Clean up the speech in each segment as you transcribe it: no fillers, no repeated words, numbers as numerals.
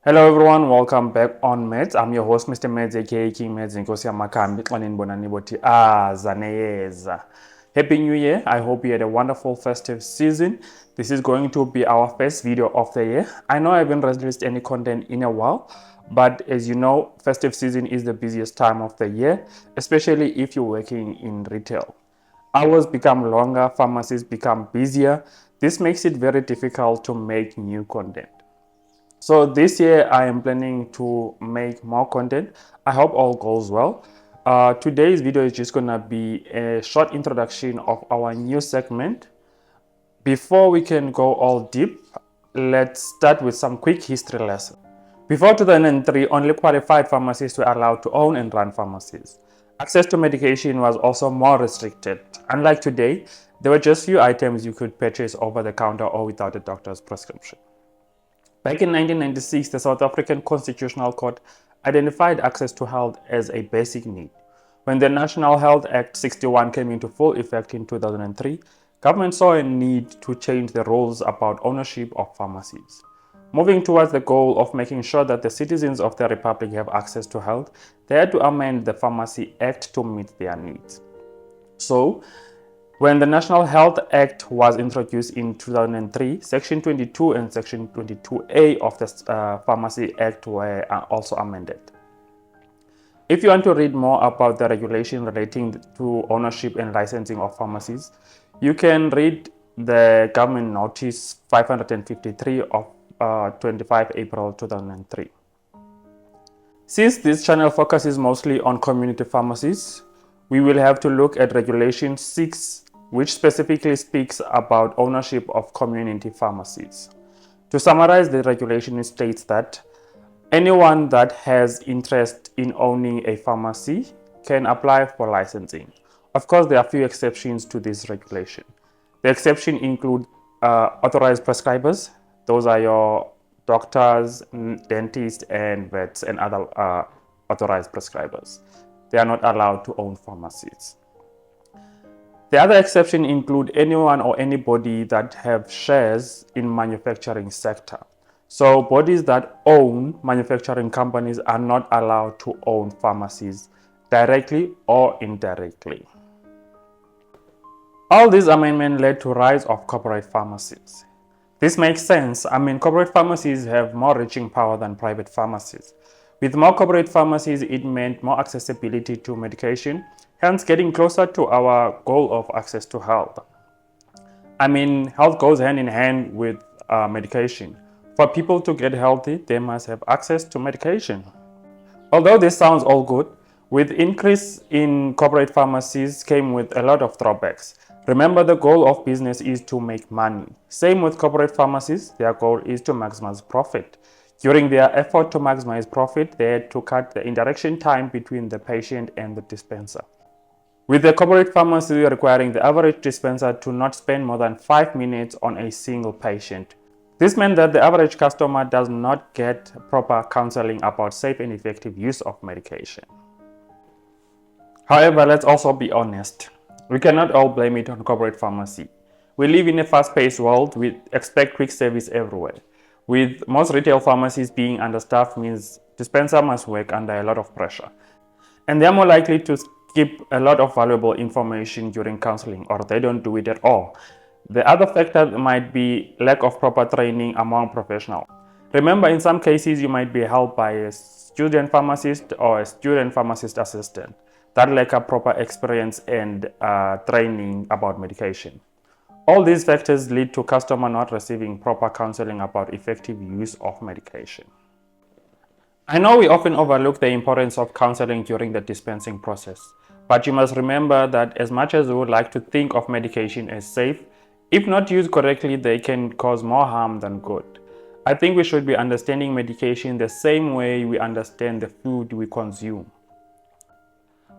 Hello everyone, welcome back on Meds. I'm your host, Mr. Meds, aka King Meds, Nkosi Makambi, Xanini Boti Zaneyeza. Happy New Year. I hope you had a wonderful festive season. This is going to be our first video of the year. I know I haven't released any content in a while, but as you know, festive season is the busiest time of the year, especially if you're working in retail. Hours become longer, pharmacies become busier. This makes it very difficult to make new content. So this year I am planning to make more content. I hope all goes well. Today's video is just gonna be a short introduction of our new segment. Before we can go all deep, let's start with some quick history lesson. Before 2003, only qualified pharmacists were allowed to own and run pharmacies. Access to medication was also more restricted. Unlike today, there were just few items you could purchase over the counter or without a doctor's prescription. Back in 1996, the South African Constitutional Court identified access to health as a basic need. When the National Health Act 61 came into full effect in 2003, government saw a need to change the rules about ownership of pharmacies. Moving towards the goal of making sure that the citizens of the Republic have access to health, they had to amend the Pharmacy Act to meet their needs. So, when the National Health Act was introduced in 2003, Section 22 and Section 22A of the Pharmacy Act were also amended. If you want to read more about the regulation relating to ownership and licensing of pharmacies, you can read the Government Notice 553 of 25 April 2003. Since this channel focuses mostly on community pharmacies, we will have to look at Regulation 6, which specifically speaks about ownership of community pharmacies. To summarize, the regulation states that anyone that has interest in owning a pharmacy can apply for licensing. Of course, there are a few exceptions to this regulation. The exceptions include authorized prescribers. Those are your doctors, dentists, and vets, and other authorized prescribers. They are not allowed to own pharmacies. The other exception include anyone or anybody that have shares in manufacturing sector. So bodies that own manufacturing companies are not allowed to own pharmacies directly or indirectly. All these amendments led to rise of corporate pharmacies. This makes sense. Corporate pharmacies have more reaching power than private pharmacies. With more corporate pharmacies, it meant more accessibility to medication, hence getting closer to our goal of access to health. Health goes hand in hand with medication. For people to get healthy, they must have access to medication. Although this sounds all good, with increase in corporate pharmacies came with a lot of drawbacks. Remember, the goal of business is to make money. Same with corporate pharmacies, their goal is to maximize profit. During their effort to maximize profit, they had to cut the interaction time between the patient and the dispenser, with the corporate pharmacy requiring the average dispenser to not spend more than 5 minutes on a single patient. This meant that the average customer does not get proper counseling about safe and effective use of medication. However, let's also be honest. We cannot all blame it on corporate pharmacy. We live in a fast-paced world. We expect quick service everywhere. With most retail pharmacies being understaffed means dispenser must work under a lot of pressure. And they are more likely to skip a lot of valuable information during counseling, or they don't do it at all. The other factor might be lack of proper training among professionals. Remember, in some cases, you might be helped by a student pharmacist or a student pharmacist assistant that lack a proper experience and training about medication. All these factors lead to customer not receiving proper counseling about effective use of medication. I know we often overlook the importance of counseling during the dispensing process, but you must remember that as much as we would like to think of medication as safe, if not used correctly, they can cause more harm than good. I think we should be understanding medication the same way we understand the food we consume.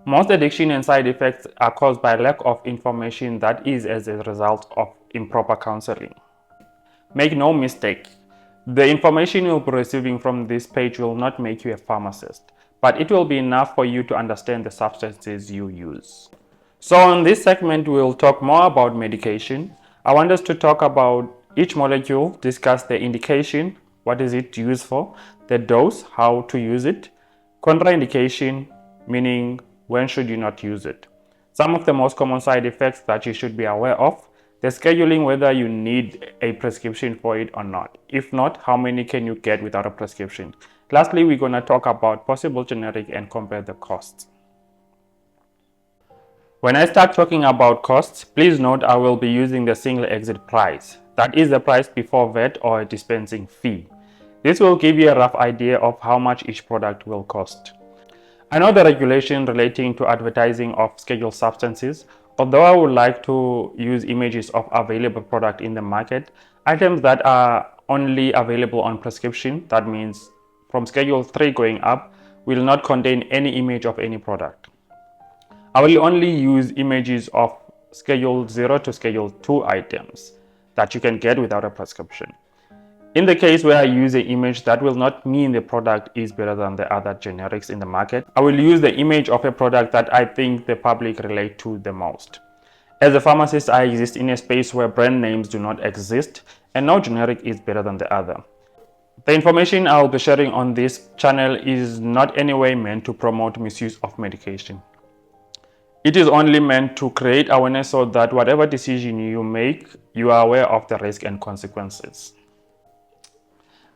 Most addiction and side effects are caused by lack of information that is as a result of improper counseling. Make no mistake, the information you'll be receiving from this page will not make you a pharmacist, but it will be enough for you to understand the substances you use. So in this segment, we'll talk more about medication. I want us to talk about each molecule, discuss the indication, what is it used for, the dose, how to use it, contraindication, meaning when should you not use it, some of the most common side effects that you should be aware of, the scheduling, whether you need a prescription for it or not. If not, how many can you get without a prescription? Lastly, we're going to talk about possible generic and compare the costs. When I start talking about costs, please note I will be using the single exit price. That is the price before VAT or a dispensing fee. This will give you a rough idea of how much each product will cost. I know the regulation relating to advertising of scheduled substances. Although I would like to use images of available product in the market, items that are only available on prescription, that means from Schedule 3 going up, will not contain any image of any product. I will only use images of Schedule 0 to Schedule 2 items that you can get without a prescription. In the case where I use an image, that will not mean the product is better than the other generics in the market. I will use the image of a product that I think the public relate to the most. As a pharmacist, I exist in a space where brand names do not exist and no generic is better than the other. The information I will be sharing on this channel is not anyway meant to promote misuse of medication. It is only meant to create awareness so that whatever decision you make, you are aware of the risk and consequences.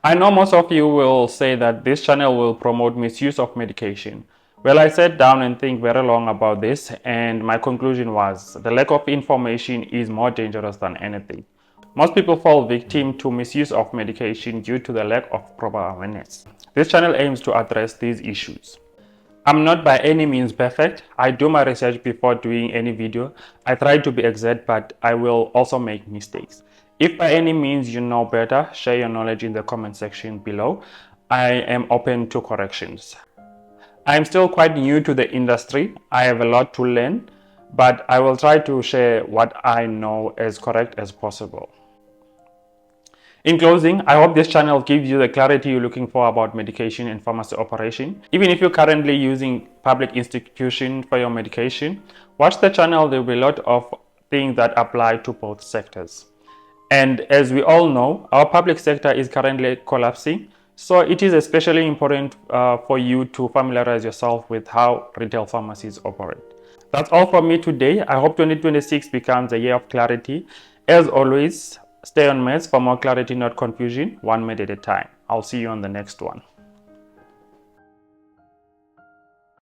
I know most of you will say that this channel will promote misuse of medication. Well, I sat down and think very long about this, and my conclusion was the lack of information is more dangerous than anything. Most people fall victim to misuse of medication due to the lack of proper awareness. This channel aims to address these issues. I'm not by any means perfect. I do my research before doing any video. I try to be exact, but I will also make mistakes. If by any means you know better, share your knowledge in the comment section below. I am open to corrections. I am still quite new to the industry. I have a lot to learn, but I will try to share what I know as correct as possible. In closing, I hope this channel gives you the clarity you're looking for about medication and pharmacy operation. Even if you're currently using public institution for your medication, watch the channel. There will be a lot of things that apply to both sectors. And as we all know, our public sector is currently collapsing. So it is especially important for you to familiarize yourself with how retail pharmacies operate. That's all from me today. I hope 2026 becomes a year of clarity. As always, stay on meds for more clarity, not confusion, one med at a time. I'll see you on the next one.